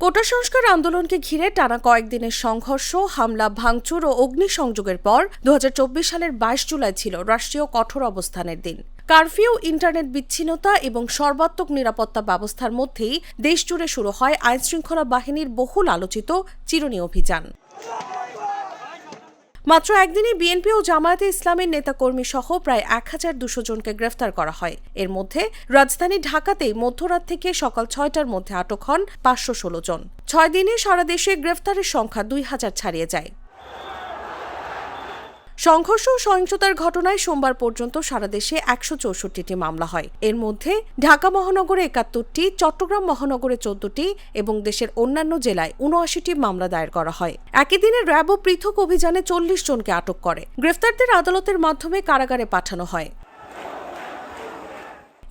কোটা সংস্কার আন্দোলনকে ঘিরে টানা কয়েকদিনের সংঘর্ষ, হামলা, ভাঙচুর ও অগ্নিসংযোগের পর 2024 সালের 22 জুলাই ছিল রাষ্ট্রীয় কঠোর অবস্থানের দিন। কারফিউ, ইন্টারনেট বিচ্ছিন্নতা এবং সর্বাত্মক নিরাপত্তা ব্যবস্থার মধ্যেই দেশজুড়ে শুরু হয় আইনশৃঙ্খলা বাহিনীর বহুল আলোচিত চিরুনি অভিযান। মাত্র একদিনে বিএনপি ও জামায়াতে ইসলামের নেতাকর্মী সহ প্রায় 1200 জনকে গ্রেফতার করা হয়। এর মধ্যে রাজধানী ঢাকাতেই মধ্যরাত থেকে সকাল 6টার মধ্যে আটক হন 516 জন। 6 দিনে সারা দেশে গ্রেফতারের সংখ্যা 2000 ছাড়িয়ে যায়। সংঘর্ষ ও সহিংসতার ঘটনায় সোমবার পর্যন্ত সারা দেশে 164টি মামলা হয়। এর মধ্যে ঢাকা মহানগরে 71টি, চট্টগ্রাম মহানগরে 14টি এবং দেশের অন্যান্য জেলায় 79টি মামলা দায়ের করা হয়। একই দিনে র্যাবও পৃথক অভিযানে 40 জনকে আটক করে। গ্রেফতারদের আদালতের মাধ্যমে কারাগারে পাঠানো হয়।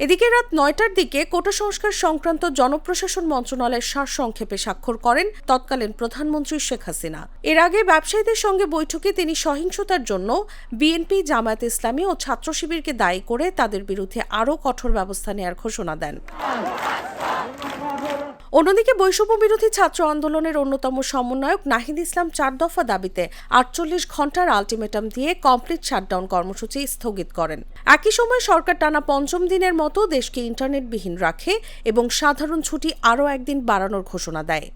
এদিকে রাত 9টার দিকে কোটা সংস্কার সংক্রান্ত জনপ্রশাসন মন্ত্রণালয়ের সারসংক্ষেপে স্বাক্ষর করেন তৎকালীন প্রধানমন্ত্রী শেখ হাসিনা। এর আগে ব্যবসায়ীদের সঙ্গে বৈঠকে তিনি সহিংসতার জন্য বিএনপি, জামায়াতে ইসলামী ও ছাত্র শিবিরকে দায়ী করে তাদের বিরুদ্ধে আরও কঠোর ব্যবস্থা নেওয়ার ঘোষণা দেন। অন্যদিকে বৈষম্য বিরোধী ছাত্র আন্দোলনের অন্যতম সমন্বয়ক নাহিদ ইসলাম 4 দফা দাবিতে 48 ঘণ্টার আলটিমেটাম দিয়ে কমপ্লিট শাটডাউন কর্মসূচি স্থগিত করেন। একই সময় সরকার টানা 5ম দিনের মতো দেশকে ইন্টারনেটবিহীন রাখে এবং সাধারণ ছুটি আরও একদিন বাড়ানোর ঘোষণা দেয়।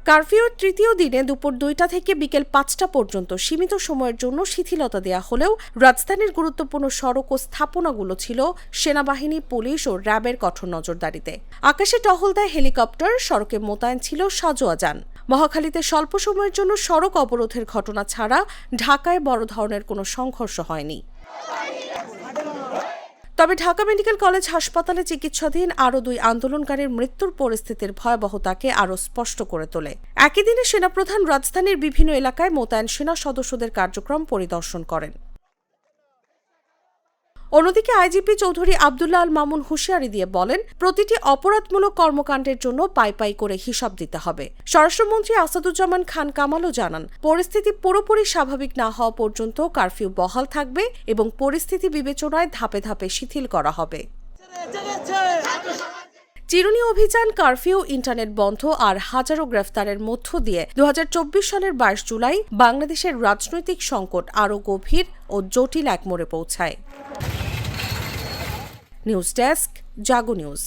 কারফিউর তৃতীয় দিনে দুপুর 2টা থেকে বিকেল 5টা পর্যন্ত সীমিত সময়ের জন্য শিথিলতা দেয়া হলেও রাজধানীর গুরুত্বপূর্ণ সড়ক ও স্থাপনাগুলো ছিল সেনাবাহিনী, পুলিশ ও র্যাবের কঠোর নজরদারিতে। আকাশে টহল দেয় হেলিকপ্টার, সড়কে মোতায়েন ছিল সাজোয়া যান। মহাখালীতে স্বল্প সময়ের জন্য সড়ক অবরোধের ঘটনা ছাড়া ঢাকায় বড় ধরনের কোনো সংঘর্ষ হয়নি। তবে ঢাকা মেডিকেল কলেজ হাসপাতালে চিকিৎসাধীন আরও 2 আন্দোলনকারীর মৃত্যুর পরিস্থিতির ভয়াবহতাকে আরও স্পষ্ট করে তোলে। একই দিনে সেনাপ্রধান রাজধানীর বিভিন্ন এলাকায় মোতায়েন সেনা সদস্যদের কার্যক্রম পরিদর্শন করেন। অন্যদিকে আইজিপি চৌধুরী আব্দুল্লাহ আল মামুন হুঁশিয়ারি দিয়ে বলেন, প্রতিটি অপরাধমূলক কর্মকাণ্ডের জন্য পাই করে হিসাব দিতে হবে। স্বরাষ্ট্রমন্ত্রী আসাদুজ্জামান খান কামালও জানান, পরিস্থিতি পুরোপুরি স্বাভাবিক না হওয়া পর্যন্ত কারফিউ বহাল থাকবে এবং পরিস্থিতি বিবেচনায় ধাপে ধাপে শিথিল করা হবে। চিরুনি অভিযান, কারফিউ, ইন্টারনেট বন্ধ আর হাজারো গ্রেফতারের মধ্য দিয়ে 2024 সালের 22 জুলাই বাংলাদেশের রাজনৈতিক সংকট আরও গভীর ও জটিল এক মোড়ে পৌঁছায়। News desk, Jago News.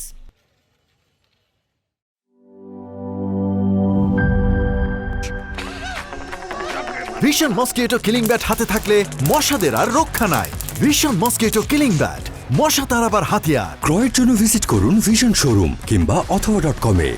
Vision mosquito killing bat হাতে থাকলে মশাদের আর রক্ষা নাই। ভিশন মসকিটো কিলিং ব্যাট, মশা তাড়াবার হাতিয়ার। ক্রয়ের জন্য ভিজিট করুন ভিশন শোরুম কিংবা অথবা.com-এ।